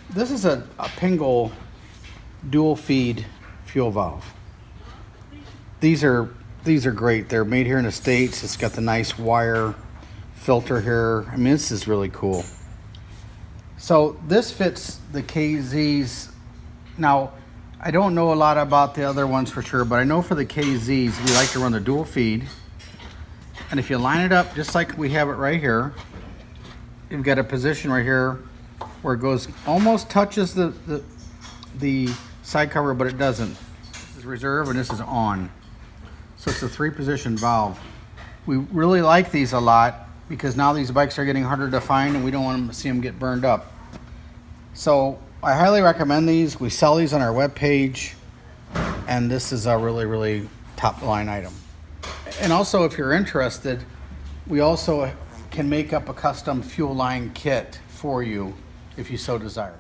This is a Pingel dual feed fuel valve. These are great. They're made here in the States. It's got the nice wire filter here. I mean, this is really cool. So this fits the KZs. Now, I don't know a lot about the other ones for sure, but I know for the KZs, we like to run the dual feed. And if you line it up just like we have it right here, you've got a position right here where it goes, almost touches the side cover, but it doesn't. This is reserve and this is on. So it's a 3-position valve. We really like these a lot because now these bikes are getting harder to find and we don't want to see them get burned up. So I highly recommend these. We sell these on our webpage, and this is a really, really top line item. And also, if you're interested, we also can make up a custom fuel line kit for you if you so desire.